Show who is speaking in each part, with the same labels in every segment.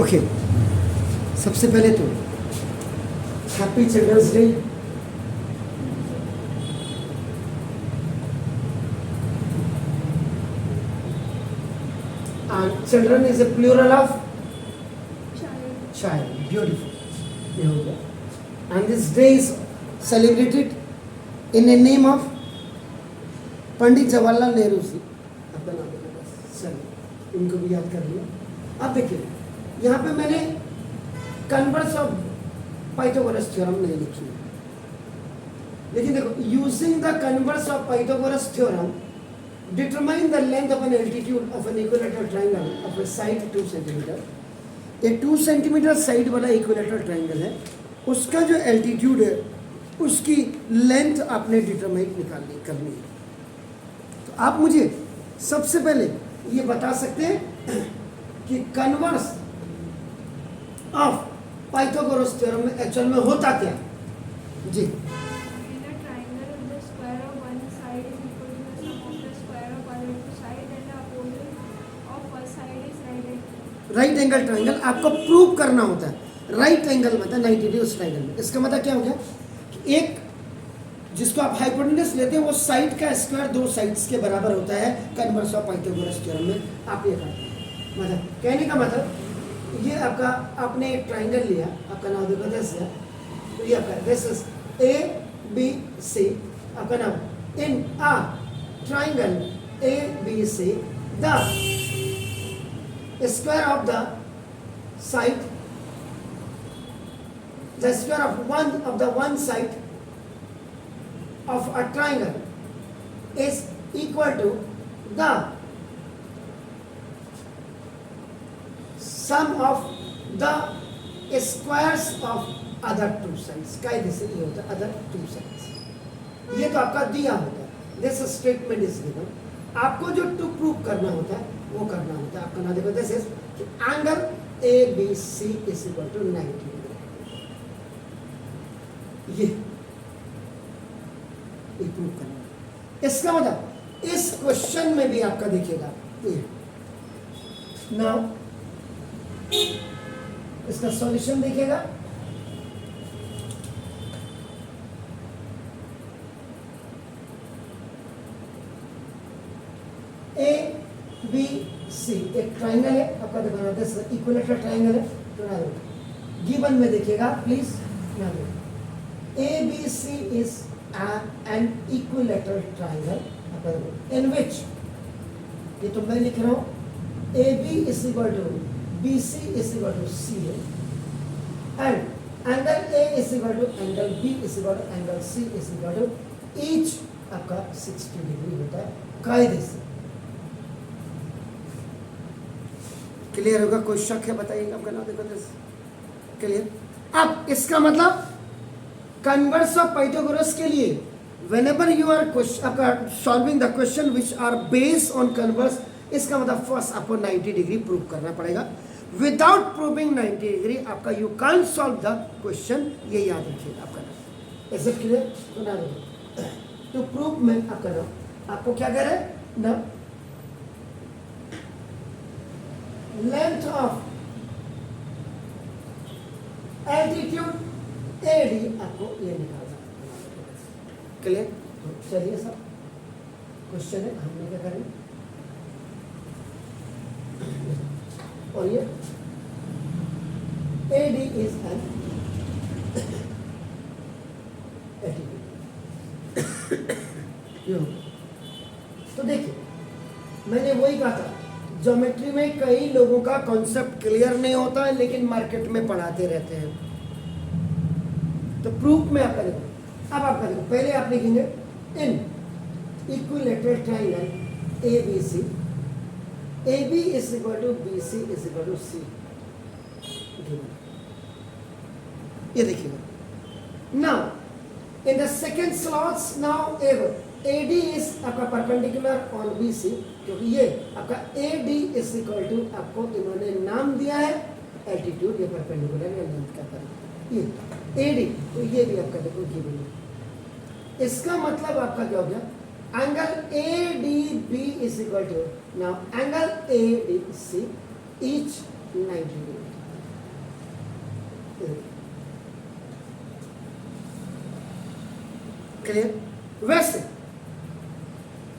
Speaker 1: Okay, सबसे पहले तो happy children's day. And children is a plural of child. Beautiful. ये हो गया. And this day is celebrated in the name of Pandit Jawaharlal Nehru ji. अपना नाम देना बस. चलिए, इनको भी याद कर लिया. अब देखिए, यहाँ पे मैंने कन्वर्स ऑफ पाइथागोरस थ्योरम नहीं लिखी है, लेकिन देखो, using the converse of Pythagoras theorem determine the length of an altitude of an equilateral triangle of a side 2 centimeter. ये 2 सेंटीमीटर साइड वाला इक्विलेटरल ट्राइंगल है, उसका जो एल्टीट्यूड है उसकी लेंथ आपने डिटरमाइन करनी है. तो आप मुझे सबसे पहले ये बता सकते हैं कि कन्वर्स ऑफ पाइथागोरस थ्योरम में एक्चुअल में होता क्या जी. राइट एंगल ट्राइंगल आपको प्रूव करना होता है. राइट एंगल मतलब 90 डिग्री उस ट्राइंगल में. इसका मतलब क्या हो गया कि एक जिसको आप हाइपोटेनस लेते हैं वो साइड का स्क्वायर दो साइड्स के बराबर होता है कन्वर्स ऑफ पाइथागोरस थ्योरम में. आप ये करते हैं, मतलब कहने का मतलब ये आपका आपने एक ट्राइंगल लिया, आपका नाम देखो दिस है, तो ये आपका this is A B C, आपका नाम in a triangle A B C the square of the side, the square of the one side of a triangle is equal to the sum of the squares of other two sides. कायदे से ये होता है other two sides. ये तो आपका दिया होता है. This statement is given. आपको जो टू प्रूव करना होता है वो करना होता है. आपका ना देखो this is angle A B C is equal to 90 degree. ये प्रूव करना है. इसका मतलब इस क्वेश्चन में भी आपका देखिएगा नाउ इसका सॉल्यूशन देखिएगा. ए बी सी एक ट्राइंगल है आपका, देखो दिस इक्विलेटरल ट्राइंगल है. तो ना गिवन में देखिएगा प्लीज, ना A B C is an equilateral triangle आपका देखो इन विच, ये तो मैं लिख रहा हूँ A B is equal to B C is equal to C है, and angle A is equal to angle B is equal to angle C is equal to each आपका 60 डिग्री होता है कायदे से. क्लियर होगा? कोई शक है बताइएगा. आपका नाम देखो क्लियर. अब इसका मतलब कन्वर्स ऑफ पाइथागोरस के लिए व्हेनेवर यू आर आपका solving the question which are based on converse, इसका मतलब फर्स्ट आपको 90 डिग्री प्रूव करना पड़ेगा. विदाउट प्रूविंग 90 डिग्री आपका you can't solve the question. ये याद रखिएगा. आपका नाम इज इट क्लियर? तो ना टू प्रूव में आपका नाम आपको क्या कह रहे हैं ना, length of altitude AD आपको ये निकालना है. क्लियर? तो चलिए सब क्वेश्चन है, हमने क्या करें और ये AD is an altitude. तो देखिए मैंने वही कहा था, ज्योमेट्री में कई लोगों का कॉन्सेप्ट क्लियर नहीं होता है लेकिन मार्केट में पढ़ाते रहते हैं. तो प्रूफ में आपका देखो, अब आपका देखो पहले आप लिखेंगे in equilateral triangle A B C, A B is equal to B C is equal to C. ये देखिएगा. Now in the second slots now AD is आपका परपेंडिकुलर ऑन BC, क्योंकि ये आपका AD इज इक्वल टू आपको इन्होंने नाम दिया है एल्टीट्यूड, ये परपेंडिकुलर या लेंथ का फर्क. ये AD तो ये भी आपका देखो गिवन है. इसका मतलब आपका क्या हो गया, angle ADB is equal to now angle ADC each 90 degree. Clear? वैसे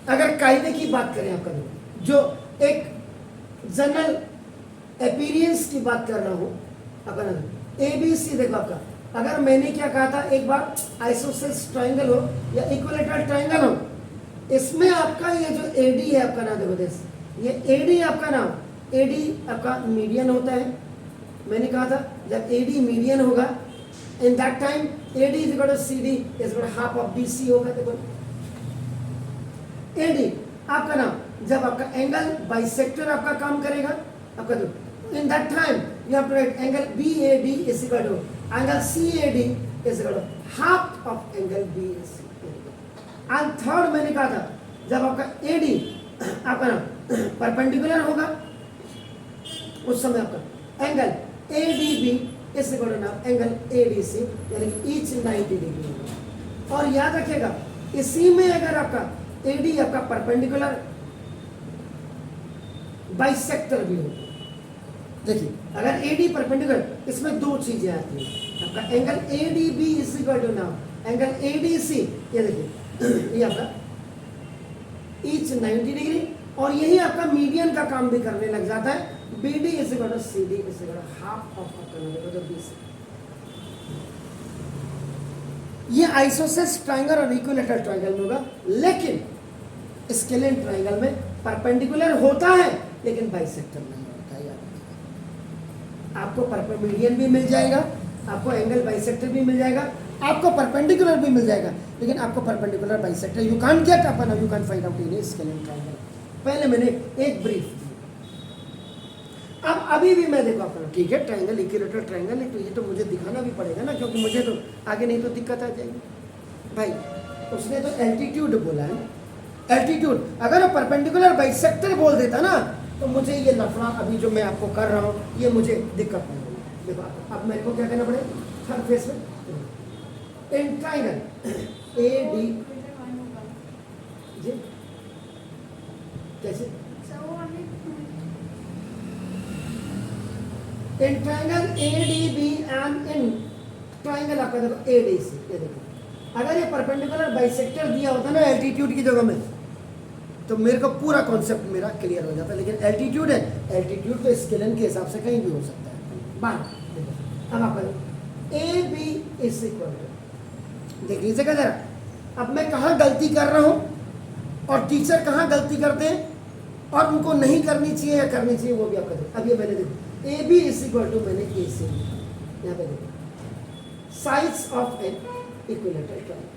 Speaker 1: अगर कायदे की बात करें आपका, जो एक जनरल अपीयरेंस की बात कर रहा हूं अपन, ABC देखो आपका, अगर मैंने क्या कहा था एक बार, आइसोसेलेस ट्रायंगल हो या इक्विलैटरल ट्रायंगल हो, इसमें आपका ये जो AD है आपका ना, देखो दिस, ये AD आपका ना, AD आपका मीडियन होता है। मैंने कहा था जब AD मीडियन होगा, in that time AD is equal to CD is equal to half of BC होगा। देखो AD आपका ना, जब आपका एंगल बाइसेक्टर आपका काम करेगा आपका, तो in that time you have to write angle BAD is equal to angle CAD is equal to half of angle BAC। And third मैंने कहा था जब आपका AD आपका ना परपेंडिकुलर होगा, उस समय आपका एंगल ADB इस इक्वल टू ना एंगल ADC, यानी कि ईच 90 डिग्री होगा। और याद रखिएगा इसी में अगर आपका AD आपका परपेंडिकुलर बाइसेक्टर भी हो, देखिए अगर AD परपेंडिकुलर, इसमें दो चीजें आती हैं आपका, angle ADB is equal to ना एंगल ADC, ये देखिए ये आपका ईच 90 डिग्री, और यही आपका मीडियन का काम भी करने लग जाता है। BD is equal to CD is equal to half of आपका BC। ये आइसोसेलेस ट्रायंगल और इक्विलैटरल ट्रायंगल में होगा, लेकिन स्केलिन ट्रायंगल में परपेंडिकुलर होता है लेकिन बाइसेक्टर नहीं होता है। याद आपको मीडियन भी मिल जाएगा, आपको एंगल बाइसेक्टर भी मिल जाएगा, आपको परपेंडिकुलर भी मिल जाएगा, लेकिन आपको perpendicular bisector you can't get upon, you can't find out in scalene triangle. पहले मैंने एक ब्रीफ दी, अब अभी भी मैं देखो अपना, ठीक है ट्रायंगल इक्विलैटरल ट्रायंगल है, तो ये तो मुझे दिखाना भी पड़ेगा ना, क्योंकि मुझे तो आगे नहीं तो दिक्कत आ जाएगी भाई। उसने तो एल्टीट्यूड बोला है, एल्टीट्यूड अगर वो परपेंडिकुलर बाइसेक्टर बोल देता ना, तो मुझे ये लफड़ा अभी जो मैं आपको कर रहा हूँ ये मुझे दिक्कत नहीं होगी। देखो अब मेरे को क्या करना पड़ेगा, थर्ड फेस में इन ट्रायंगल AD जी कैसे, in triangle ADB and in triangle आपका देखो ADC, ये देखो अगर ये परपेंडिकुलर बाइसेक्टर दिया होता ना एल्टीट्यूड की जगह में, तो मेरे को पूरा कॉन्सेप्ट मेरा क्लियर हो जाता, लेकिन एल्टीट्यूड है, एल्टीट्यूड तो स्केलन के हिसाब से कहीं भी हो सकता है। बात अब आपका AB इज इक्वल टू, देख लीजिएगा जरा, अब मैं कहाँ गलती कर रहा हूँ और टीचर कहाँ गलती करते हैं और उनको नहीं करनी चाहिए या करनी चाहिए, वो भी आपका देखो। अब ये मैंने देखो AB इज इक्वल टू मैंने AC यहाँ पे देखो, sides of an equilateral triangle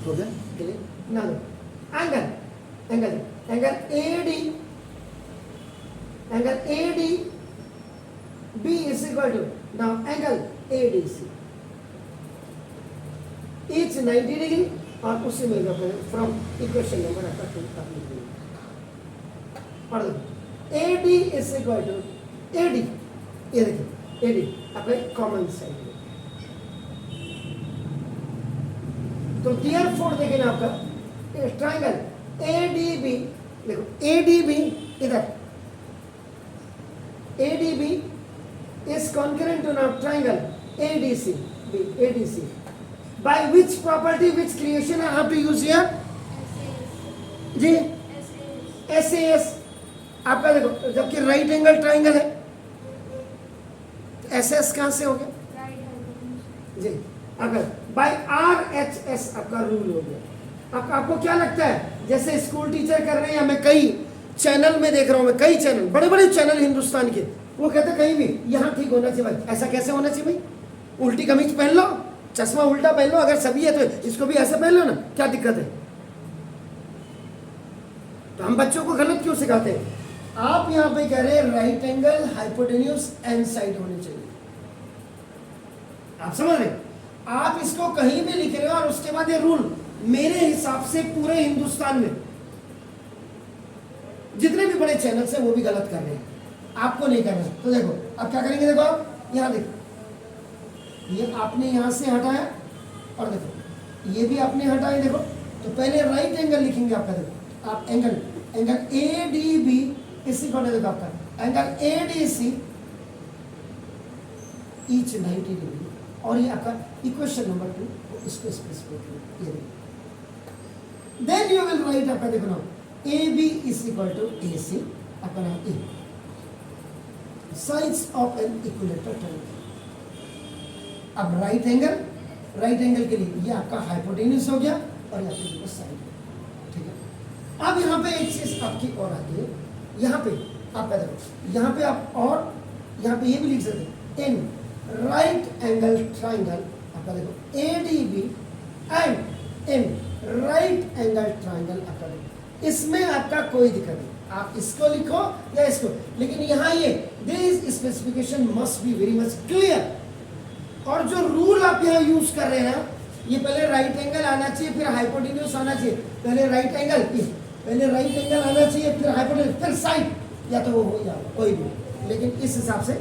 Speaker 1: हो गया क्लियर ना। Angle angle angle ADB is equal to now angle ADC, each 90 degree, और उसी में फ्रॉम इक्वेशन नंबर आपका 2 तक लिख पढ़ दो। AD is equal to AD, ये देखिए AD आपका कॉमन साइड है, तो देयरफॉर देखिए ना आपका ट्रायंगल ADB, देखो ADB इधर, ADB is concurrent to now triangle ADC, by which property, which creation I have to use here जी, SAS आपका देखो, जबकि राइट एंगल ट्रायंगल है, SS कहां से हो गया जी, अगर बाय RHS आपका रूल हो गया। अब आपको क्या लगता है, जैसे स्कूल टीचर कर रहे हैं, या मैं कई चैनल में देख रहा हूं, मैं कई चैनल, बड़े बड़े चैनल हिंदुस्तान के, वो कहते हैं कहीं भी यहाँ ठीक होना चाहिए भाई, ऐसा कैसे होना चाहिए भाई, उल्टी कमीज पहन लो, चश्मा उल्टा पहन लो, अगर सभी है तो इसको भी ऐसे पहन लो ना, क्या दिक्कत है। तो हम बच्चों को गलत क्यों सिखाते हैं। आप यहाँ पे कह रहे हैं right angle hypotenuse and side होनी चाहिए, आप समझ रहे, आप इसको कहीं भी लिख रहे हो, और उसके बाद ये रूल मेरे हिसाब से पूरे हिंदुस्तान में जितने भी बड़े चैनल है वो भी गलत कर रहे हैं, आपको नहीं करना। तो देखो अब क्या करेंगे, देखो आप यहाँ देखो, ये आपने यहाँ से हटाया, और देखो ये भी आपने हटाया, देखो तो पहले राइट एंगल लिखेंगे आपका, देखो आप एंगल ADB इसी को देखो आपका एंगल एडीसी ईच 90 डिग्री, और ये आपका इक्वेशन नंबर 2 इसको स्पेसिफाई करें। देन यू विल राइट आपका देखो ना A B is equal to A C अपना A sides of an equilateral triangle. अब राइट एंगल के लिए ये आपका हाइपोटेन्यूज हो गया और ये आपकी साइड, ठीक है। अब यहाँ पे एक चीज आपकी और आती है, यहाँ पे आप देखो, यहाँ पे आप और यहाँ पे ये भी लिख सकते हैं इन राइट एंगल ट्रायंगल आपका देखो ADB and in right angle triangle आपका देखो, इसमें आपका कोई दिक्कत नहीं, आप इसको लिखो या इसको, लेकिन यहाँ ये this specification must be very much clear. और जो रूल आप यहाँ यूज कर रहे हैं, ये पहले राइट एंगल आना चाहिए फिर हाइपोटेन्यूज आना चाहिए, पहले राइट एंगल आना चाहिए फिर हाइपोटेन्यूज फिर साइड, या तो वो हो या कोई भी। लेकिन इस हिसाब से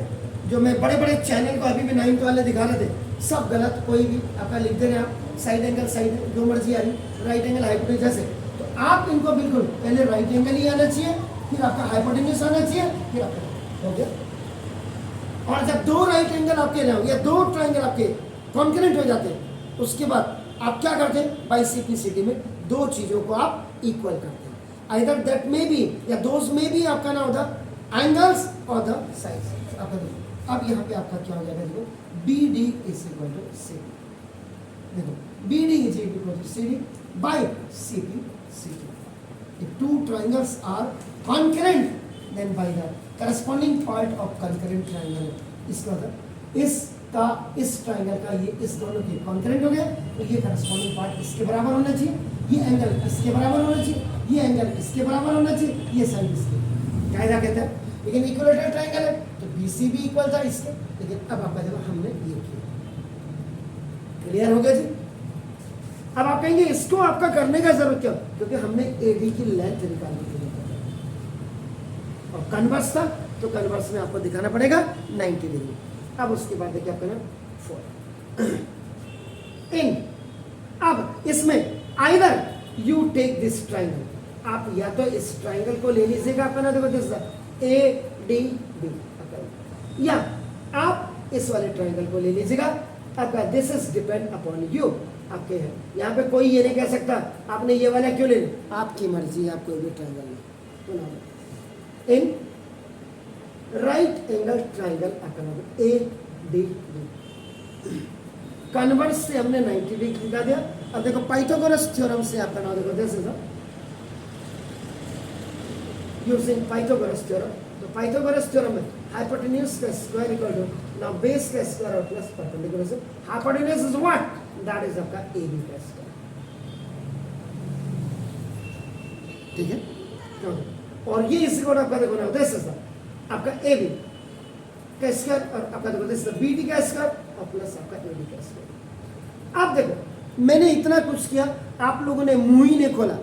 Speaker 1: जो मैं बड़े बड़े चैनल को अभी भी 9th वाले दिखा रहे थे सब गलत, कोई भी आपका लिख दे रहे हैं आप साइड एंगल जो मर्जी आ रही, राइट एंगल हाइपोटेन्यूज जैसे, तो आप इनको बिल्कुल पहले राइट एंगल ही आना चाहिए फिर आपका हाइपोटेन्यूज आना चाहिए फिर आपका हो गया। और जब दो राइट एंगल आपके ना या दो ट्रायंगल आपके कॉन्करेंट हो जाते हैं, उसके बाद आप क्या करते हैं, बाई सिंप्लिसिटी में दो चीजों को आप इक्वल करते हैं, आइदर दैट मे बी या दोज में भी आपका ना होता एंगल्स और द साइड्स। अब यहाँ पे आपका क्या हो जाएगा, देखो B D is equal to C, देखो B D is equal to C D by C P C T. If two triangles are concurrent, then by the corresponding part of concurrent triangle, इसका मतलब इसका इस triangle का ये इस दोनों के कॉन्करेंट हो गया, तो ये करस्पॉन्डिंग पार्ट इसके बराबर होना चाहिए, ये एंगल इसके बराबर होना चाहिए, ये एंगल इसके बराबर होना चाहिए, ये साइड इसके, कायदा कहता है। लेकिन इक्विलेटरल ट्राइंगल है तो बीसी भी इक्वल था इसके, लेकिन अब आपका देखो हमने ये किया, क्लियर हो गया जी। अब आप कहेंगे इसको आपका करने का जरूरत क्या, क्योंकि हमने एडी की लेंथ निकालने के लिए और कन्वर्स था, तो कन्वर्स में आपको दिखाना पड़ेगा 90 डिग्री। अब उसके बाद देखिए आपका ना 4 इन, अब इसमें either you take this triangle, आप या तो इस ट्राइंगल को ले लीजिएगा आपका ना, देखो दिस ए डी बी, या आप इस वाले ट्राइंगल को ले लीजिएगा आपका, this is depend upon you, आपके हैं। यहाँ पे कोई ये नहीं कह सकता आपने ये वाला क्यों ले लिया, आपकी मर्जी, आप कोई भी ट्राइंगल ले। इन राइट एंगल ट्राइंगल आपका नाम ए डी बी, कन्वर्स से हमने 90 डिग्री दिखा दिया। अब देखो पाइथागोरस थ्योरम से आपका नाम देखो, this is using Pythagoras theorem. तो पाइथागोरस थ्योरम में हाइपोटेन्यूज का square equal to now base का स्क्वायर और प्लस परपेंडिकुलर से hypotenuse is what, that is आपका ए बी का स्क्वायर, ठीक है। और ये इसी को आपका देखो ना, दिस इज आपका ए बी का स्क्वायर और आपका देखो दिस इज बी डी का स्क्वायर और प्लस आपका ए बी का स्क्वायर। अब देखो मैंने इतना कुछ किया, आप लोगों ने मुंह ही नहीं खोला,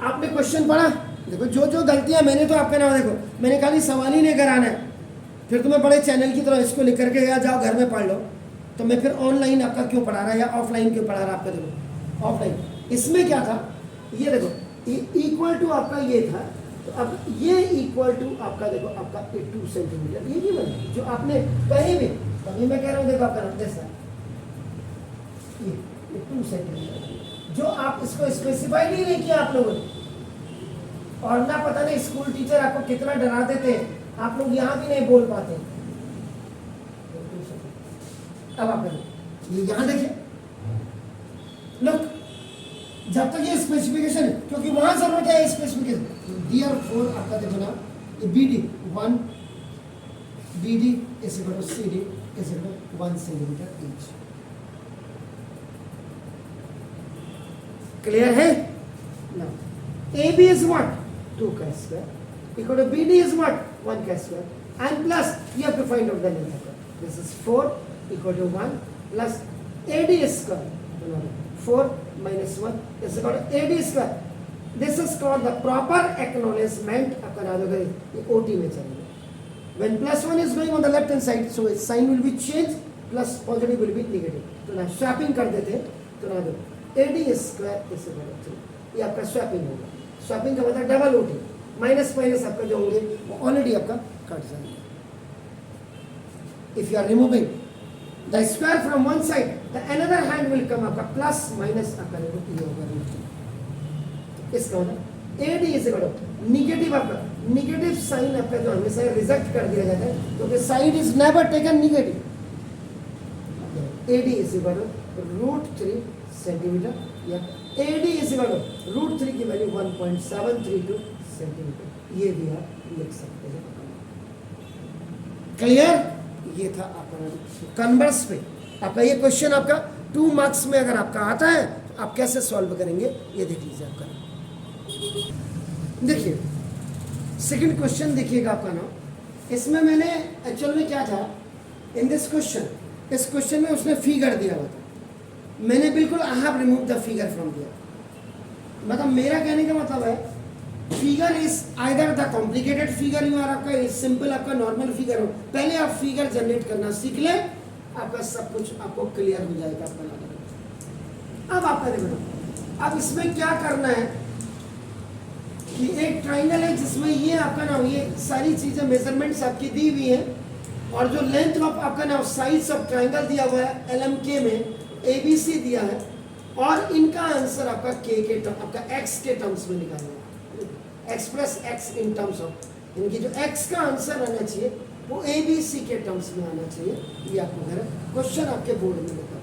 Speaker 1: आपने क्वेश्चन पढ़ा, देखो जो जो गलतियां मैंने तो आपका नाम देखो, मैंने खाली सवाल ही नहीं कराना है, फिर तुम्हें बड़े चैनल की तरह इसको लिख करके या जाओ घर में पढ़ लो, तो मैं फिर ऑनलाइन आपका क्यों पढ़ा रहा है या ऑफलाइन क्यों पढ़ा रहा आपका, देखो ऑफलाइन इसमें क्या था, ये देखो इक्वल टू आपका ये था, तो अब ये इक्वल टू आपका देखो आपका 2 सेंटीमीटर, ये भी बना जो आपने कहीं भी, तभी मैं कह रहा हूँ देखो आपका जैसा ये 2 सेंटीमीटर, जो आप इसको स्पेसिफाई नहीं किया आप लोगों ने, और ना पता नहीं स्कूल टीचर आपको कितना डरा देते हैं, आप लोग यहाँ भी नहीं बोल पाते। अब आप ये यहाँ देखिए, लुक जब तक ये स्पेसिफिकेशन है, क्योंकि वहां जरूरत है स्पेसिफिकेशन, देयरफॉर आपका देखो ना ये B D 1 B D is equal to C D is equal to 1 centimetre each, clear है ना। ए बी इज व्हाट 2 का square equal to B D is what 1 का square and plus you have to find out the length, this is 4 equal to 1 plus AD square, 4 minus 1 is equal to AD square. This is called the proper acknowledgement. ये OT में चलेगा. When plus 1 is going on the left hand side, so its sign will be changed, plus positive will be negative. तो ना swapping कर देते हैं, तो ना दो AD square is equal to 3. ये आपका swapping होगा. Swapping का मतलब डबल OT. माइनस माइनस आपका जो होंगे वो ऑलरेडी आपका कट जाएंगे। If you are removing the square from one side the another hand will come आपका प्लस माइनस आपका ये होगा रूट 3। इसका मतलब AD is equal to negative आपका निगेटिव साइन आपका जो हमेशा रिजेक्ट कर दिया जाता है क्योंकि side is never taken negative. AD is equal to root 3 centimetre या AD is equal to root 3 की वैल्यू 1.732 सेंटीमीटर, ये भी आप लिख सकते हैं। क्लियर? ये था आपका कन्वर्स पे आपका ये क्वेश्चन आपका 2 मार्क्स में अगर आपका आता है तो आप कैसे सॉल्व करेंगे ये देख लीजिए आपका। देखिए सेकंड क्वेश्चन देखिएगा आपका ना, इसमें मैंने एक्चुअल में क्या था इन दिस क्वेश्चन, इस क्वेश्चन में उसने फिगर दिया हुआ था, मैंने बिल्कुल I have remove the figure from दिया। मतलब मेरा कहने का मतलब है figure is either the complicated figure you are आपका सिंपल आपका नॉर्मल फिगर हो। पहले आप फिगर जनरेट करना सीख लें, आपका सब कुछ आपको क्लियर हो जाएगा आपका। अब आपका देखो अब इसमें क्या करना है कि एक ट्राइंगल है जिसमें ये आपका ना ये सारी चीजें मेजरमेंट्स आपकी दी हुई है और जो लेंथ ऑफ आपका ना साइड्स ऑफ ट्राइंगल दिया हुआ है LMK में ABC दिया है और इनका आंसर आपका K के टर्म आपका X के टर्म्स में निकालना है। X plus X in terms of इनकी जो X का आंसर आना चाहिए वो ABC के टर्म्स में आना चाहिए। ये आपको घर क्वेश्चन आपके बोर्ड में लिखा।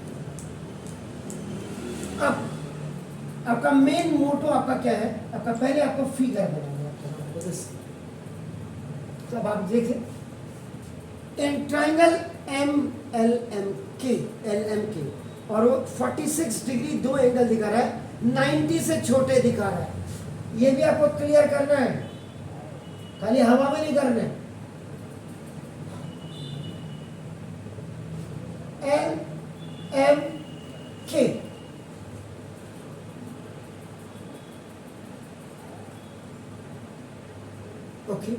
Speaker 1: अब आपका मेन मोटो आपका क्या है, आपका पहले आपको फिगर बनाना है। तो अब आप देखिए इन ट्राइंगल LMK और वो 46 डिग्री दो एंगल दिखा रहा है, 90 से छोटे दिखा रहा है। ये भी आपको क्लियर करना है, खाली हवा में नहीं करना है। LMK ओके,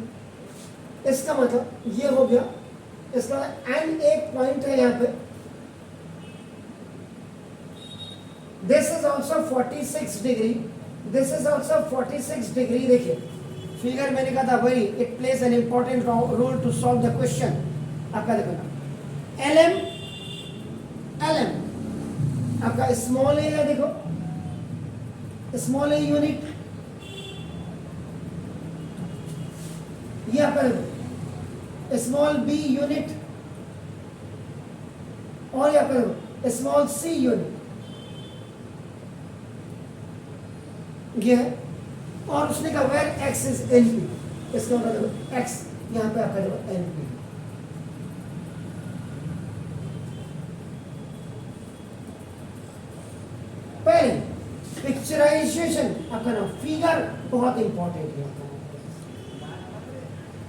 Speaker 1: इसका मतलब ये हो गया। इसका एंड एक पॉइंट है यहाँ पे, this is also 46 degree, this is also 46 degree. देखिए फिगर मैंने कहा था वही, it plays an important role to solve the question. आपका देखो LM आपका स्मॉल ए है, देखो स्मॉल ए यूनिट, ये आपका देखो स्मॉल बी यूनिट और यहाँ पर स्मॉल सी यूनिट ये है। और उसने कहा वेयर एक्स इज NP, इसका मतलब एक्स यहाँ पे आपका देखो NP। पहले पिक्चराइजेशन आपका नाम फिगर बहुत इंपॉर्टेंट है।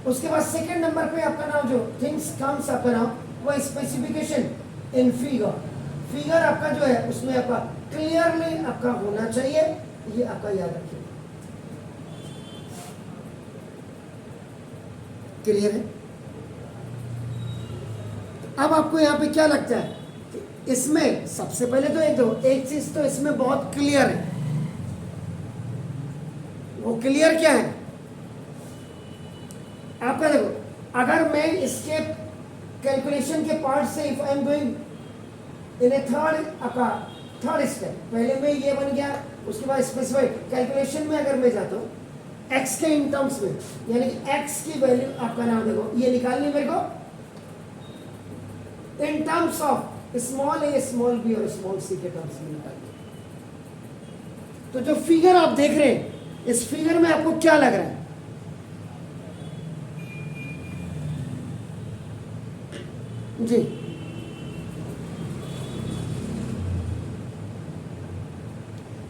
Speaker 1: उसके बाद सेकंड नंबर पे आपका नाम जो थिंग्स कम्स आपका नाम वो स्पेसिफिकेशन इन फिगर। फिगर आपका जो है उसमें आपका क्लियरली आपका होना चाहिए, ये आपका याद रखिए। क्लियर है? अब आपको यहाँ पे क्या लगता है कि इसमें सबसे पहले तो एक चीज तो इसमें बहुत क्लियर है। वो क्लियर क्या है आपका देखो, अगर मैं इसके कैलकुलेशन के पार्ट से if I am going in A third step, पहले में ये बन गया, उसके बाद स्पेसिफाइड कैलकुलेशन में अगर मैं जाता हूँ x के इन टर्म्स में, यानी कि x की वैल्यू आपका नाम देखो ये निकालनी मेरे को in terms of small A small B और स्मॉल सी के टर्म्स में निकालनी। तो जो फिगर आप देख रहे हैं इस फिगर में आपको क्या लग रहा है? जी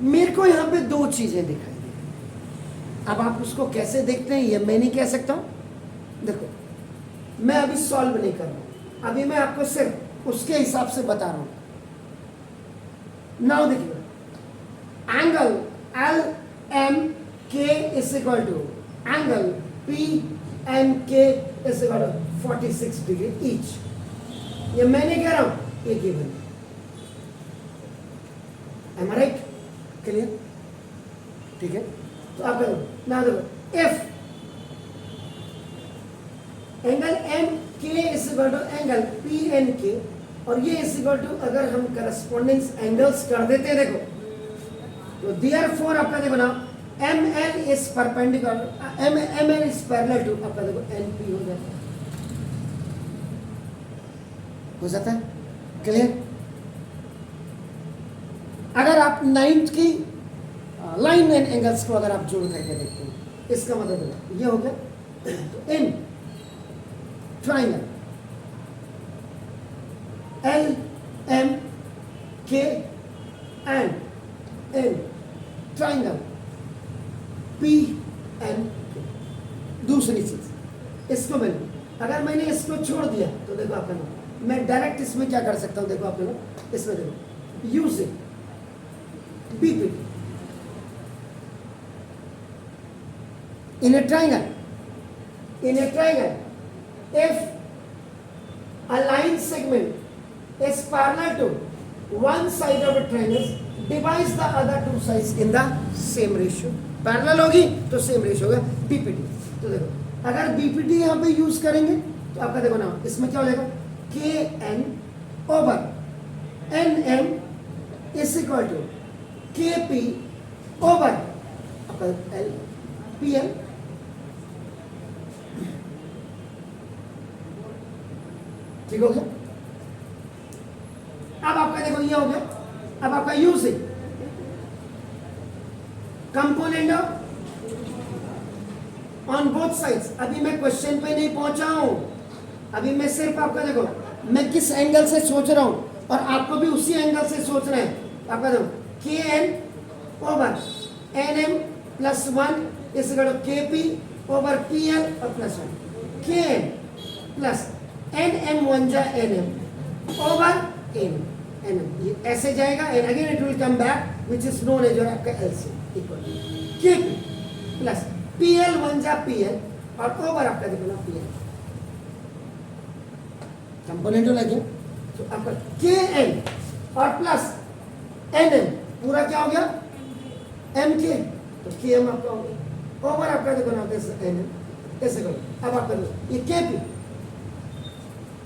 Speaker 1: मेरे को यहां पे दो चीजें दिखाई दे रही। अब आप उसको कैसे देखते हैं ये मैं नहीं कह सकता हूं। देखो मैं अभी सॉल्व नहीं कर रहा हूं, अभी मैं आपको सिर्फ उसके हिसाब से बता रहा हूं। नाउ देखिए angle LMK is equal to angle PMK is equal to 46 degree each. ये मैं नहीं कह रहा हूं, ये गिवन है। Am I right? क्लियर? ठीक है। तो आप ना देखो if angle M K is equal to angle P N K, और ये इज इक्वल टू, अगर हम करस्पॉन्डेंस एंगल्स कर देते हैं देखो, तो देयरफॉर आपका देखो ना M L is perpendicular, M L is parallel to आपका देखो एन पी हो जाता है क्लियर। अगर आप नाइन्थ की लाइन एंड एंगल्स को अगर आप जोड़ करके देखते हैं, इसका मतलब ये हो गया, तो in triangle L M K and in triangle P N K. दूसरी चीज इसको अगर मैंने इसको छोड़ दिया तो देखो आपका नाम, मैं डायरेक्ट इसमें क्या कर सकता हूं, देखो आप लोग इसमें देखो using BPT in a triangle, if a line segment is parallel to one side of a triangle, divides the other two sides in the same ratio. Parallel होगी तो सेम रेशियो होगा बीपीटी। तो देखो अगर बीपीटी यहाँ पे use करेंगे तो आपका देखो ना इसमें क्या हो जाएगा, K N over N M is equal to K P over आपका एल पी एल। ठीक हो गया। अब आपका देखो ये हो गया, अब आपका using component on both sides. अभी मैं क्वेश्चन पे नहीं पहुंचा हूं, अभी मैं सिर्फ आपका देखो मैं किस एंगल से सोच रहा हूं और आपको भी उसी एंगल से सोचना है। आपका देखो K N over N M plus one is K P over P L और plus one K N plus N M one जा N M over N N M, ये ऐसे जाएगा and again it will come back which is known as आपका L C equal K P plus P L one जा P L और over आपका देखो ना पी एल कंपोनेंट लगे, तो आपका के एन और प्लस एन एम पूरा क्या हो गया एम के, तो के एम आपका हो गया ओवर आपका देखो ना एन एम ऐसे करो। अब आपका देखो ये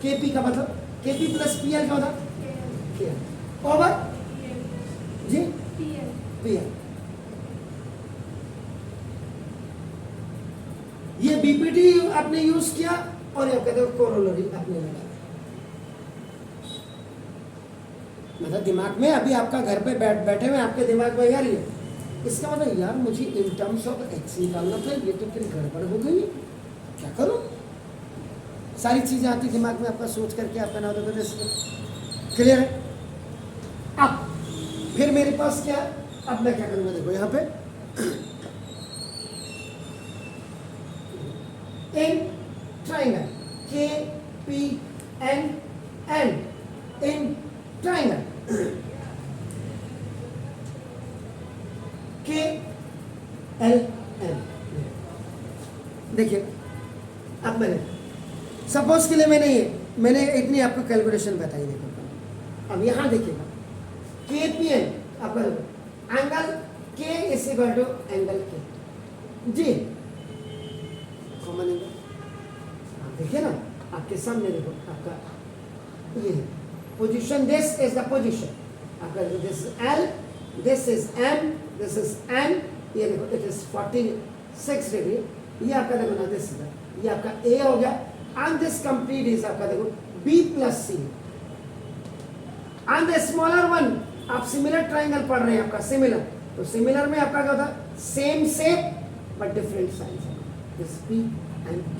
Speaker 1: के पी का मतलब के पी प्लस पी एल का मतलब के L over G P L. ये बीपीटी आपने यूज किया और ये कहते हो कोरोलरी आपने लगाया, मतलब दिमाग में अभी आपका घर पे बैठे हुए आपके दिमाग में यार ये इसका मतलब यार मुझे इन टर्म्स ऑफ एक्स निकालना था, ये तो फिर गड़बड़ हो गई, क्या करूं। सारी चीजें आती दिमाग में आपका सोच करके आप बना दोगे। क्लियर है। अब फिर मेरे पास क्या, अब मैं क्या करूंगा देखो यहाँ पे in triangle K P N and in triangle K L M. देखिए अब मैंने सपोज के लिए मैंने इतनी आपको कैलकुलेशन बताई। देखो अब यहाँ देखिएगा के पी एन आपका एंगल के इज इक्वल टू एंगल के जी कॉमन एंगल। आप देखिए ना आपके सामने देखो आपका ये position, this is the position आपका, this is L, this is M, this is N, ये देखो इट इज 46 डिग्री, ये आपका देखो ना दिस ये आपका ए हो गया and this complete is आपका देखो B plus C and the smaller one। आप सिमिलर ट्राइंगल पढ़ रहे हैं आपका सिमिलर, तो सिमिलर में आपका क्या होता है same shape but different size है, दिस P and Q।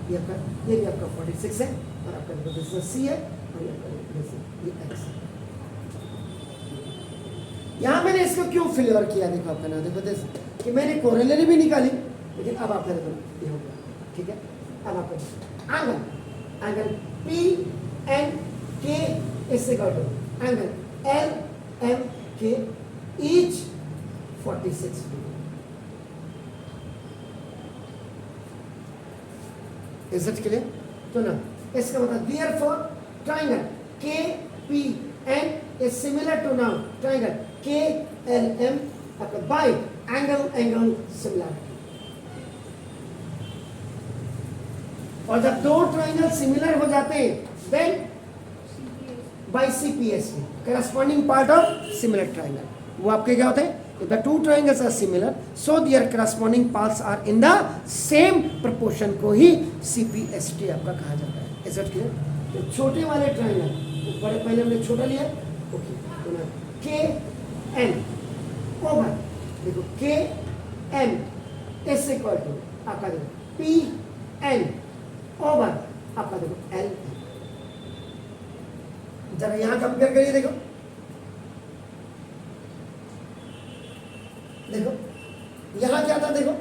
Speaker 1: ये भी आपका 46 है और आपका देखो दिस C है और ये X है। यहाँ मैंने इसको क्यों फेलियर किया देखो आपका ना देखो दिस कि मैंने कोरिलेरी भी निकाली, लेकिन अब आपका देखो ये हो गया। ठीक है। अब आपका angle P N K is equal to angle L M K each 46 degree. Is it clear. तो ना इसका मतलब therefore triangle K P N is similar to now triangle K L M by angle similarity. और जब दो triangle similar हो जाते हैं then by CPST corresponding part of similar triangle, वो आपके क्या होते हैं? If the two triangles are similar, so their corresponding parts are in the same proportion को ही CPST आपका कहा जाता है। Is that clear? तो छोटे वाले ट्राइंगल, बड़े पहले हमने छोटा लिया, ओके, तो KN ओवर, देखो KN इज इक्वल टू आपका देखो PN ओवर आपका देखो L। जरा यहां कंपेयर करिए, देखो देखो यहां क्या था, देखो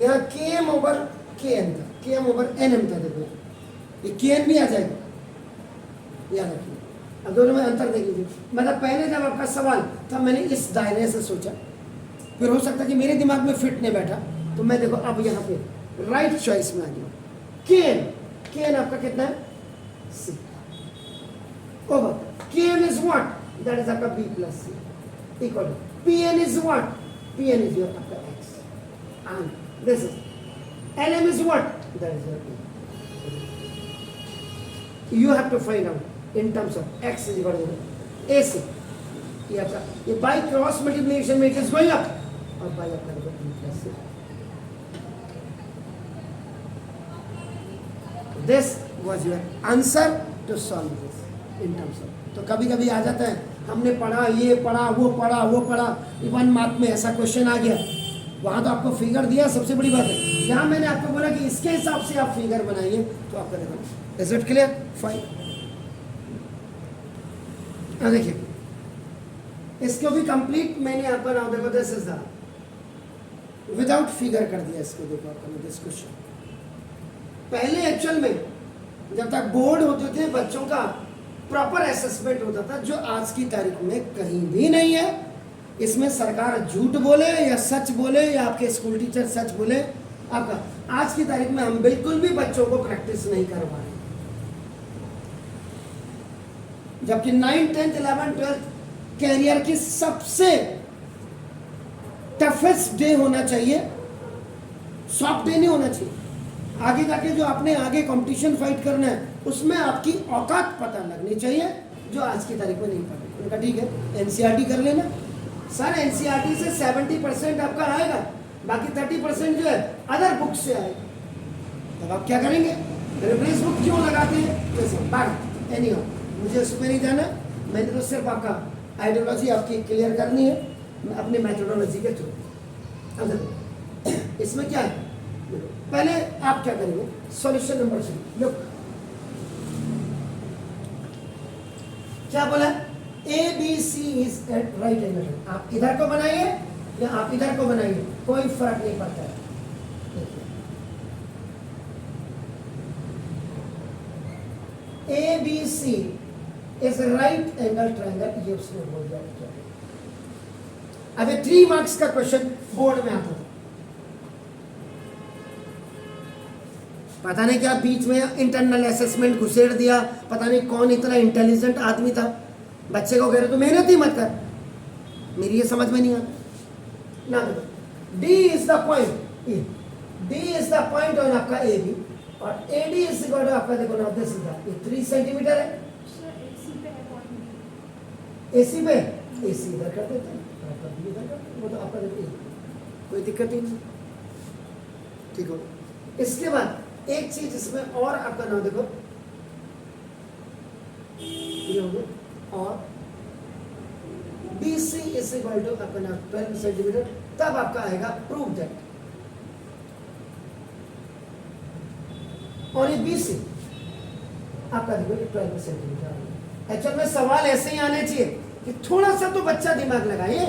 Speaker 1: यहां KM ओवर KN था, KM ओवर NM था, देखो ये KN भी आ जाएगा, याद रखिए। अब दोनों में अंतर देख लीजिए। मतलब पहले जब आपका सवाल था मैंने इस दायरे से सोचा, फिर हो सकता कि मेरे दिमाग में फिट नहीं बैठा, तो मैं देखो अब यहाँ पे राइट चॉइस में आ गया। KN आपका कितना है? C over KM is what? That is आपका B plus C equal to PN is what? PN is your upper X. And this is LM is what? That is your P. You have to find out in terms of X is equal to AC. ये आपका ये by cross multiplication में it is going up और by आपका देखो P plus C. This was your answer to solve this in terms of. तो कभी कभी आ जाता है हमने पढ़ा, ये पढ़ा, वो पढ़ा, इवन मार्क में ऐसा क्वेश्चन आ गया, वहां तो आपको फिगर दिया, सबसे बड़ी बात है यहाँ मैंने आपको बोला कि इसके हिसाब से आप फिगर बनाइए, तो आपका देखो इज इट क्लियर? फाइन। देखिए इसको भी कंप्लीट मैंने आपका नाम देखो this is the without figure कर दिया इसको, देखो आपका दिस क्वेश्चन। पहले एक्चुअल में जब तक बोर्ड होते थे बच्चों का प्रॉपर असेसमेंट होता था, जो आज की तारीख में कहीं भी नहीं है। इसमें सरकार झूठ बोले या सच बोले या आपके स्कूल टीचर सच बोले, आपका आज की तारीख में हम बिल्कुल भी बच्चों को प्रैक्टिस नहीं करवा रहे। जबकि 9, 10, 11, 12 कैरियर की सबसे टफेस्ट डे होना चाहिए, सॉफ्ट डे नहीं होना चाहिए। आगे जाके जो आपने आगे कंपटीशन फाइट करना है उसमें आपकी औकात पता लगनी चाहिए, जो आज की तारीख में नहीं पता। उनका ठीक है NCERT कर लेना सर, NCERT से 70% आपका आएगा, बाकी 30% जो है अदर बुक से आएगा। तब आप क्या करेंगे? रेफरेंस बुक क्यों लगाते हैं? जैसे बात एनी मुझे उस पर नहीं जाना, मैंने तो सिर्फ आपका आइडियोलॉजी आपकी क्लियर करनी है अपने मैथोडोलॉजी के थ्रू। अब देखो इसमें क्या है, पहले आप क्या करेंगे? सॉल्यूशन नंबर 3 लुक क्या बोला? ABC is at right angle. आप इधर को बनाइए या आप इधर को बनाइए, कोई फर्क नहीं पड़ता है। ABC is right angle triangle, ये उसने बोल दिया। अभी 3 मार्क्स का क्वेश्चन बोर्ड में आता था, पता नहीं क्या बीच में इंटरनल असेसमेंट घुसेड़ दिया, पता नहीं कौन इतना इंटेलिजेंट आदमी था, बच्चे को कह रहे तो मेहनत ही मत कर। मेरी ये समझ में नहीं आता ना। D is the point, D is the point on आपका AB और AD इज इक्वल टू आपका देखो ना दिस इज द 3 सेंटीमीटर है। AC पे AC इधर कर देते हैं, वो तो आपका देखो कोई दिक्कत ही नहीं, ठीक हो। इसके बाद एक चीज इसमें और आपका नाम देखो, ये हो गया, और BC इज इक्वल टू आपका नाम 12 सेंटीमीटर। तब आपका आएगा प्रूव दैट, और ये BC आपका देखो 12 सेंटीमीटर। एक्चुअल में सवाल ऐसे ही आने चाहिए कि थोड़ा सा तो बच्चा दिमाग लगाइए।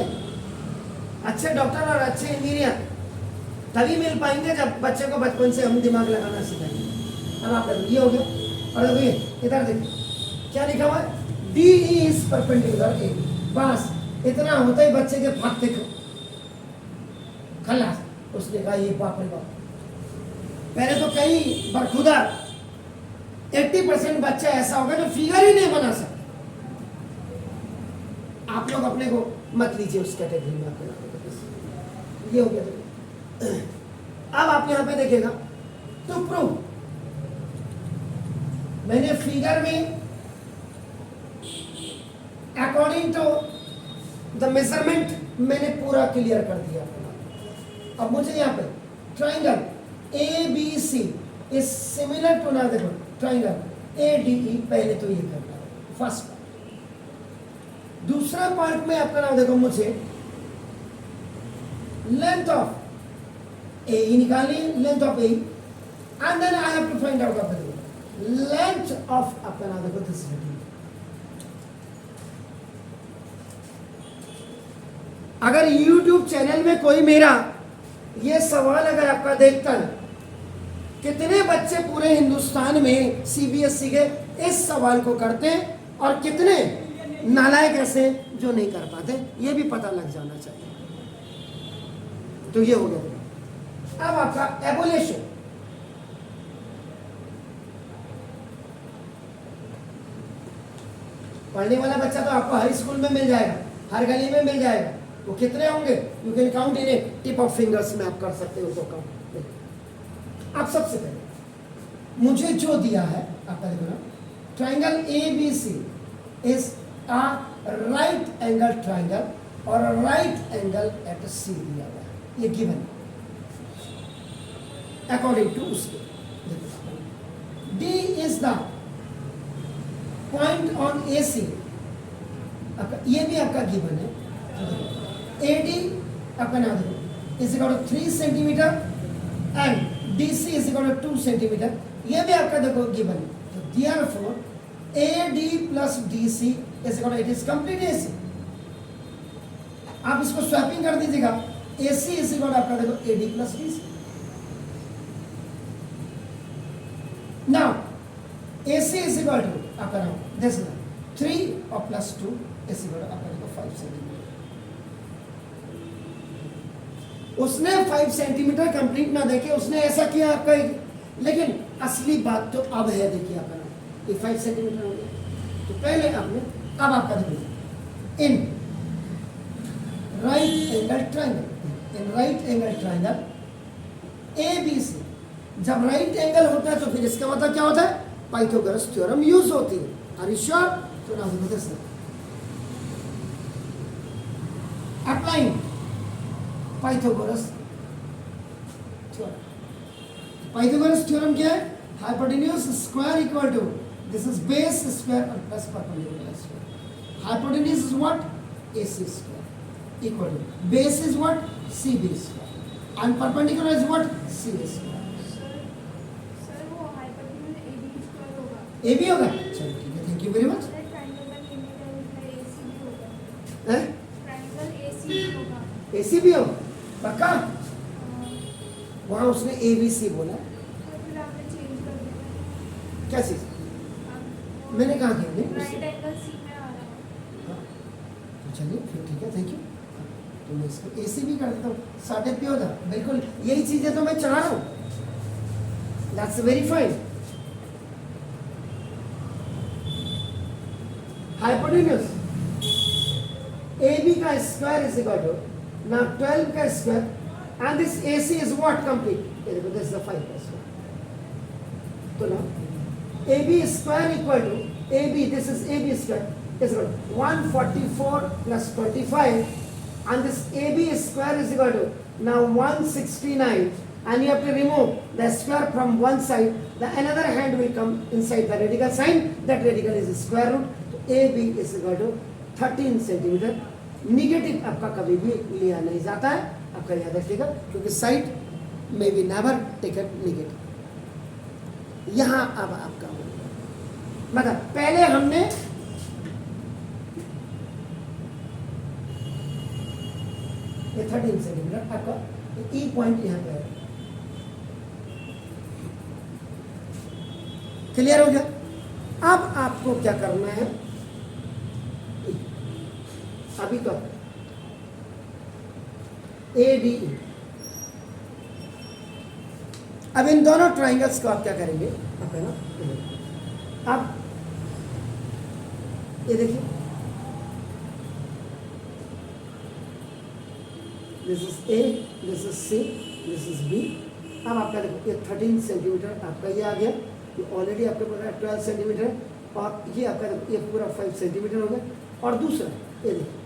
Speaker 1: अच्छे डॉक्टर और अच्छे इंजीनियर तभी मिल पाएंगे जब बच्चे को बचपन से हम दिमाग लगाना सिखाएंगे। अब आप ये हो गया, और ये इधर देखिए क्या लिखा हुआ है, DE इज परपेंडिकुलर A। बस इतना होता ही बच्चे के फाकते खल्लास। उसने कहा ये बाप रे बाप। पहले तो कई बरखुदा 80% बच्चा ऐसा होगा जो फिगर ही नहीं बना सकता। आप लोग अपने को मत लीजिए उस कैटेगरी में, आपके ये हो गया। अब आप यहाँ पे देखिएगा टू प्रूव मैंने फिगर में अकॉर्डिंग टू द मेजरमेंट मैंने पूरा क्लियर कर दिया। अब मुझे यहाँ पे triangle A B C is similar to, ना देखो ट्राइंगल ए डी ई, पहले तो ये करना है फर्स्ट पार्ट। दूसरा पार्ट में आपका नाम देखो, मुझे लेंथ ऑफ ए निकालनी, length of A, and then I have to find out of the length of आपका नाम देखो दिस रेडियस। अगर YouTube चैनल में कोई मेरा ये सवाल अगर आपका देखता है, कितने बच्चे पूरे हिंदुस्तान में CBSE के इस सवाल को करते हैं और कितने नालायक ऐसे जो नहीं कर पाते, ये भी पता लग जाना चाहिए। तो ये हो गया। अब आपका एवोल्यूशन, पढ़ने वाला बच्चा तो आपको हर स्कूल में मिल जाएगा, हर गली में मिल जाएगा। वो कितने होंगे, you can count in A tip of fingers में आप कर सकते हो उसको काउंट। अब सबसे पहले मुझे जो दिया है आपका देखो ना, triangle A B C is a right angle triangle और राइट एंगल एट सी दिया हुआ है, ये गिवन अकॉर्डिंग टू उसके। D is the point on A C, ये भी आपका गिवन है। AD आपका नाम देखो is equal to 3 centimetre and DC is equal to 2 centimetre, ये भी आपका देखो गिवन है। तो therefore AD plus DC is equal to, it is complete AC। आप इसको स्वैपिंग कर दीजिएगा, AC इज इक्वल टू आपका देखो AD plus DC। Now AC is equal to आपका नाम दिस 3 और प्लस 2 इज इक्वल टू आपका देखो 5 सेंटीमीटर। उसने 5 सेंटीमीटर कंप्लीट ना देखे, उसने ऐसा किया आपका, लेकिन असली बात तो अब है। देखिए आपका नाम ये 5 सेंटीमीटर हो गया। तो पहले आपने, अब आपका देखिए in right angle triangle, in right angle triangle ABC, जब राइट एंगल होता है तो फिर इसका मतलब क्या होता है, पाइथागोरस थ्योरम यूज होती है। Are you sure? तो नाउ देखो this applying Pythagoras theorem. Pythagoras theorem क्या है, hypotenuse square equal to this is base square और plus perpendicular square. Hypotenuse is what, AC square equal to base is what, CB square and perpendicular is what, CA square.
Speaker 2: Sir वो hypotenuse AB square होगा,
Speaker 1: AB होगा। चलो ठीक है, thank you very much.
Speaker 2: Triangle का limit है AC भी होगा,
Speaker 1: हैं,
Speaker 2: ट्रायंगल AC भी होगा।
Speaker 1: AC भी होगा पक्का? वहाँ उसने ABC बोला,
Speaker 2: तो फिर आपने चेंज कर दिया।
Speaker 1: क्या चीज़ मैंने कहा कि
Speaker 2: राइट एंगल C में आ रहा है।
Speaker 1: तो चलिए फिर ठीक है, थैंक यू। तो मैं इसको AC भी कर देता हूँ, साढ़े पे हो जाए। बिल्कुल यही चीज़ें तो मैं चाह रहा हूँ, that's very fine. Hypotenuse AB का square is equal to, now 12 का square and this AC is what complete, this is the 5 का स्क्वायर। तो now AB square equal to AB, this is AB square is equal to 144 plus 25 and this AB square is equal to now 169 and you have to remove the square from one side, the another hand will come inside the radical sign, that radical is square root, so AB is equal to 13 centimetre. Negative आपका कभी भी लिया नहीं जाता है, आपका याद रखिएगा, क्योंकि साइड में भी नेवर टेक नेगेटिव। यहाँ अब आपका मतलब पहले हमने ये 13 सेंटीमीटर आपका E पॉइंट यहाँ पे है, क्लियर हो गया। अब आपको क्या करना है, अभी तो ADE, अब इन दोनों ट्राइंगल्स को आप क्या करेंगे, आप है ना, अब ये देखिए this is A, this is C, this is B अब आपका देखो ये 13 सेंटीमीटर आपका ये आ गया, ये ऑलरेडी आपके पास 12 सेंटीमीटर, और ये आपका देखो ये पूरा 5 सेंटीमीटर हो गया। और दूसरा ये देखिए,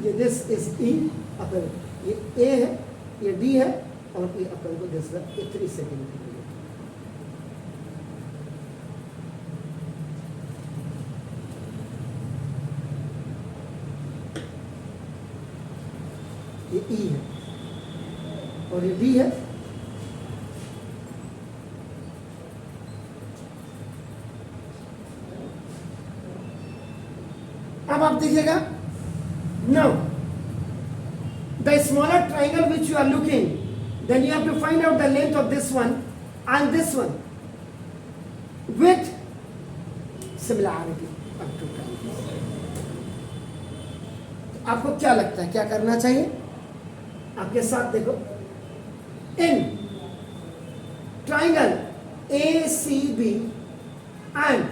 Speaker 1: ये दिस इज ई, आपका ये ए है, ये डी है, और ये आपका देखो दिस ये 3 सेंटीमीटर। ये ई है और ये डी है। अब आप देखिएगा, now the smaller triangle which you are looking, then you have to find out the length of this one and this one with similarity of two triangles. आपको क्या लगता है क्या करना चाहिए? आपके साथ देखो, in triangle A C B and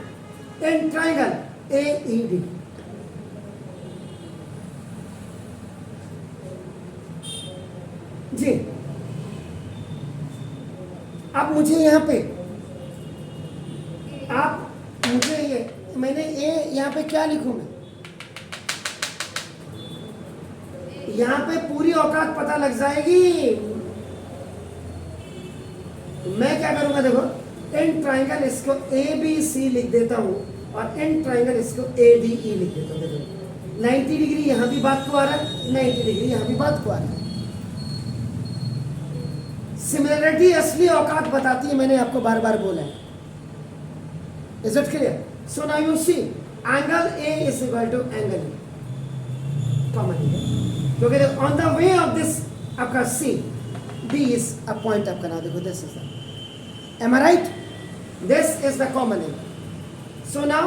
Speaker 1: in triangle A E D, जी अब मुझे यहां पे आप मुझे ये मैंने ए यहां पे क्या लिखूं मैं? यहां पे पूरी औकात पता लग जाएगी। मैं क्या करूंगा देखो, इन ट्राइंगल इसको ए बी सी लिख देता हूं और इन ट्राइंगल इसको ए डी ई लिख देता हूं। देखो 90 डिग्री यहां भी बात को आ रहा है, 90 डिग्री यहां भी बात को आ रहा है। सिमिलरिटी असली औकात बताती है, मैंने आपको बार बार बोला है। Is it clear? So now you see angle A is equal to angle A, common है क्योंकि on the way of this आपका C D is a point आपका, ना देखो this is am I right, this is the common angle. So now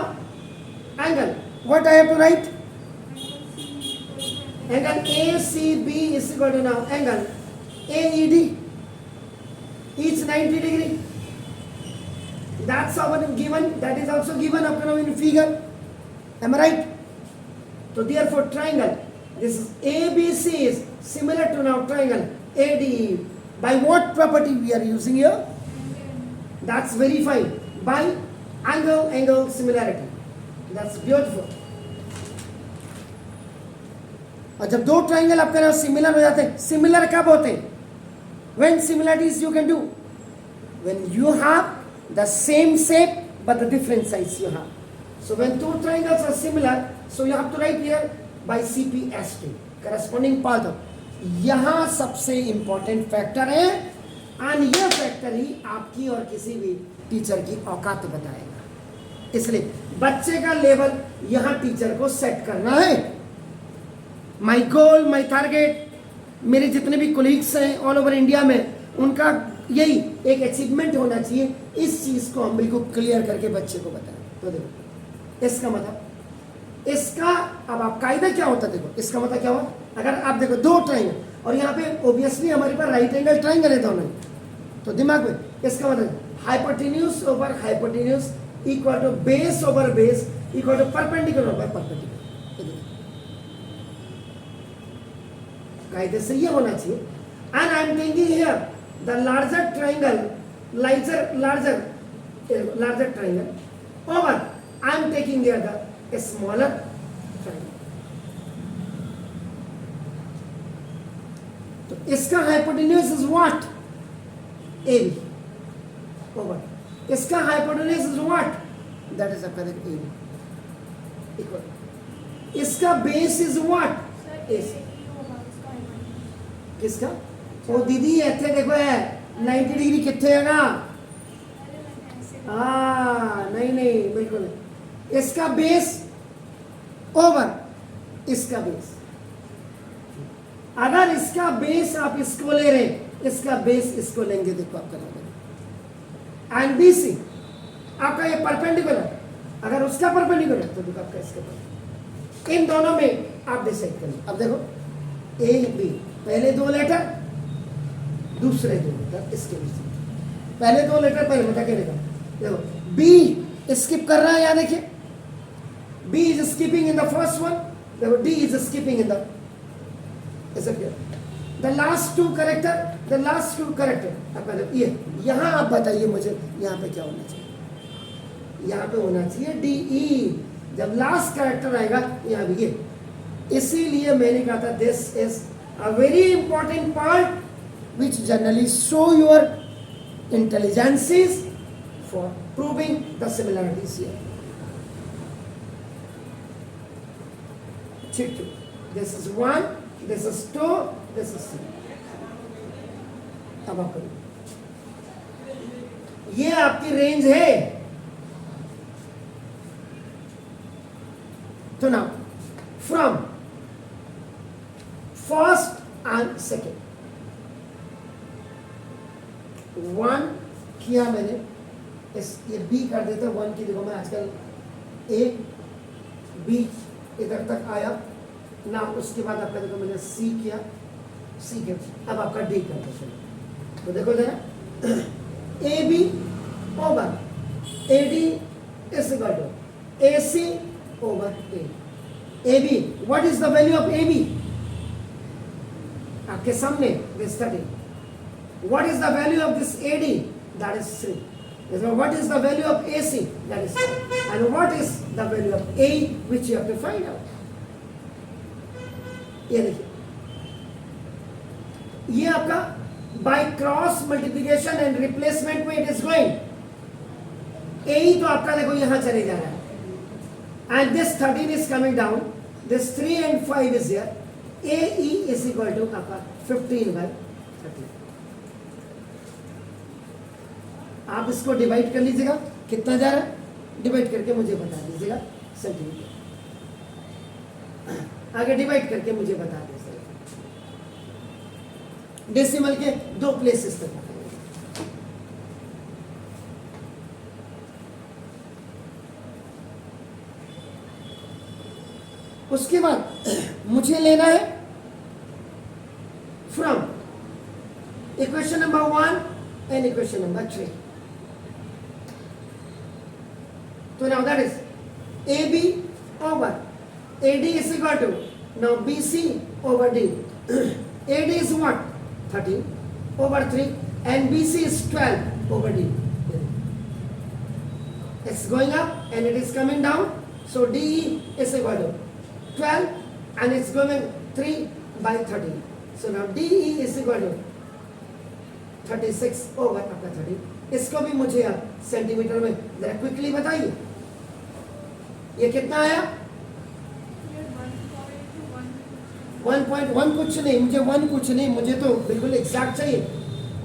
Speaker 1: angle what I have to write? Angle A C B is equal to now angle A E D, each 90 degree. That's our given, that is also given up now in figure. Am I right? So therefore triangle, this is ABC is similar to now triangle ADE. By what property we are using here? That's verified by angle similarity. That's beautiful. और जब दो triangle आपके ना similar हो जाते हैं, similar कब होते हैं? When similarities you can do, when you have the same shape but the different size you have. So when two triangles are similar, so you have to write here by CPST, corresponding part of. यहाँ सबसे important factor है, and यह factor ही आपकी और किसी भी teacher की औकात बताएगा। इसलिए बच्चे का लेवल यहाँ टीचर को सेट करना है। My goal, my target, मेरे जितने भी कोलीग्स हैं ऑल ओवर इंडिया में, उनका यही एक अचीवमेंट होना चाहिए। इस चीज़ को हम बिल्कुल क्लियर करके बच्चे को बताएं। तो देखो इसका मतलब, इसका अब आप कायदा क्या होता है, देखो इसका मतलब क्या हुआ, अगर आप देखो दो ट्राइंगल और यहाँ पे ओबियसली हमारे पास राइट एंगल ट्राइंगल है दोनों, तो दिमाग में इसका मतलब hypotenuse over hypotenuse equal to base over base equal to perpendicular over perpendicular. कायदे से ये होना चाहिए। And I am taking here the larger triangle, larger triangle over I am taking here the smaller triangle. तो इसका hypotenuse is what? A B over इसका hypotenuse is what? That is आपका A B equal, इसका base is what? A C. किसका? ओ दीदी ऐसे देखो है 90 डिग्री कितने है ना? नहीं बिल्कुल नहीं। इसका बेस ओवर इसका बेस, अगर इसका बेस आप इसको ले रहे, इसका बेस इसको लेंगे, देखो आपका नाम एंड बी सी आपका ये परपेंडिकुलर, अगर उसका परपेंडिकुलर तो देखो आपका इसका परपेंडिकुलर। इन दोनों में आप डिसाइड करें। अब देखो ए बी, पहले दो लेटर दूसरे दो लेटर इसके बीच, पहले दो लेटर पहले बता के देखो, बी स्किप कर रहा है यहाँ देखिए, B is skipping in the first one, देखो D is skipping in the, ऐसा क्या द लास्ट टू करेक्टर अब ये यहाँ आप बताइए मुझे यहाँ पे क्या होना चाहिए, यहाँ पे होना चाहिए डी ई, जब लास्ट करेक्टर आएगा यहाँ भी ये, इसीलिए मैंने कहा था this is a very important part which generally show your intelligences for proving the similarities here. ठीक, this is 1, this is 2, this is 3। अब आप करिए, ये आपकी रेंज है। तो now from first and second 1 किया मैंने, इस ये बी कर देते 1 की देखो मैं आजकल ए बी इधर तक आया ना, उसके बाद आपका देखो मैंने सी किया, सी के अब आपका डी कर देते हैं। तो देखो जरा A B over A D is equal to A C over A B. What is the value of A B? आपके सामने this 30। What is the value of this A D? That is 3। What is the value of A C? That is 4। And what is the value of A which you have to find out? ये देखिए, ये आपका by cross multiplication and replacement में it is going. ए ही तो आपका देखो यहां चले जा रहा है, and this 13 is coming down, this 3 and 5 is here, AE is equal to आपका 15 by 30। आप इसको डिवाइड कर लीजिएगा, कितना जा रहा है डिवाइड करके मुझे बता दीजिएगा सेंटीमीटर, आगे डिवाइड करके मुझे बता दीजिएगा। डेसिमल के 2 प्लेसेस तक बताइए। उसके बाद मुझे लेना है from equation number 1 and equation number 3। तो now that is A B over A D is equal to now B C over D. A D is what 13 over 3 and B C is 12 over D. It's going up and it is coming down, so DE is equal to 12 and it's going 3 by 13. So now DE is equal to 36 over आपका 30। इसको भी मुझे आप centimetre में जरा quickly बताइए, ये कितना आया? 1.1 कुछ नहीं, मुझे 1 कुछ नहीं, मुझे तो बिल्कुल एग्जैक्ट चाहिए।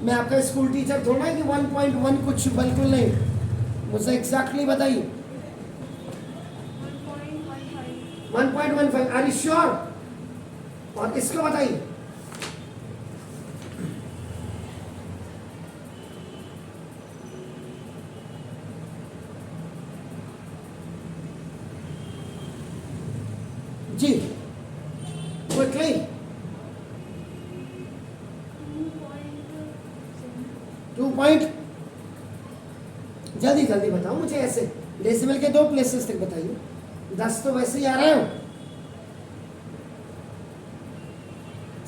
Speaker 1: मैं आपका स्कूल टीचर थोड़ा है कि 1.1 कुछ बिल्कुल नहीं, मुझे एग्जैक्टली बताइए। 1.15 आर यू श्योर? और इसको बताइए। जी क्विकली 2 पॉइंट, जल्दी जल्दी बताओ मुझे, ऐसे डेसिमल के 2 प्लेसेस तक बताइए। 10 तो वैसे ही आ रहा है।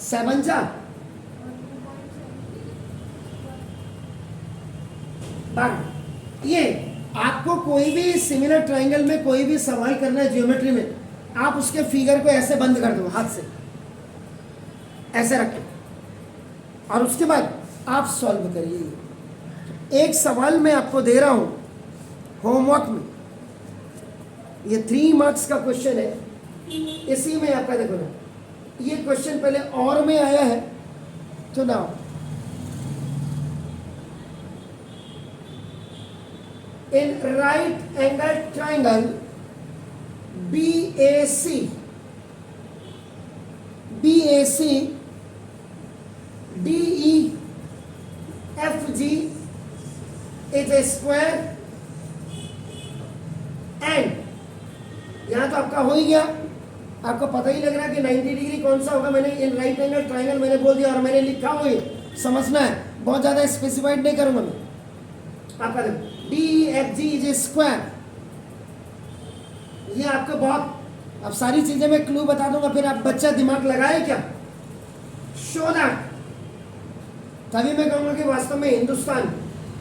Speaker 1: 7 जा ये आपको कोई भी सिमिलर ट्रायंगल में कोई भी सवाल करना है ज्योमेट्री में, आप उसके फिगर को ऐसे बंद कर दो, हाथ से ऐसे रखो और उसके बाद आप सॉल्व करिए। एक सवाल मैं आपको दे रहा हूं होमवर्क में, ये 3 मार्क्स का क्वेश्चन है, इसी में आपका देखो ना, ये क्वेश्चन पहले और में आया है। तो now in right angle triangle BAC DEFG is a square and यहां तो आपका हो ही गया, आपको पता ही लग रहा है कि 90 डिग्री कौन सा होगा। मैंने इन राइट एंगल ट्रायंगल मैंने बोल दिया और मैंने लिखा हुआ है, समझना है, बहुत ज्यादा स्पेसिफाइड नहीं करूंगा मैं। आपका देखो DEFG इज ए स्क्वायर, ये आपको बहुत, अब सारी चीजें मैं क्लू बता दूंगा, फिर आप बच्चा दिमाग लगाए क्या, शो दैट, तभी मैं कहूँगा कि वास्तव में हिंदुस्तान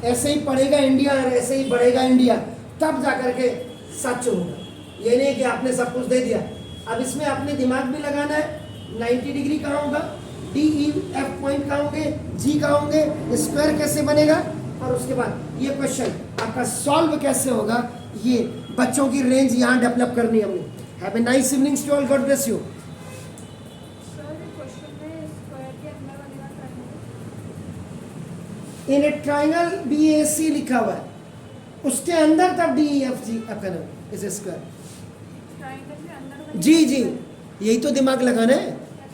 Speaker 1: ऐसे ही पढ़ेगा इंडिया और ऐसे ही बढ़ेगा इंडिया, तब जाकर के सच होगा। ये नहीं कि आपने सब कुछ दे दिया। अब इसमें आपने दिमाग भी लगाना है। 90 डिग्री कहाँ होगा, डी ई एफ पॉइंट कहाँ होंगे, जी कहाँ होंगे, स्क्वायर कैसे बनेगा, और उसके बाद ये क्वेश्चन आपका सॉल्व कैसे होगा, ये बच्चों की रेंज यहाँ डेवलप करनी है हमने। Have a nice evening to all, God bless you.
Speaker 2: Sir ये क्वेश्चन में स्क्वायर के अंदर बनेगा triangle.
Speaker 1: In a triangle B A C लिखा हुआ है, उसके अंदर तब डी ई एफ जी आपका नाम इज स्क्वायर।
Speaker 2: ट्रायंगल के अंदर बनेगा।
Speaker 1: जी जी, यही तो दिमाग लगाना है।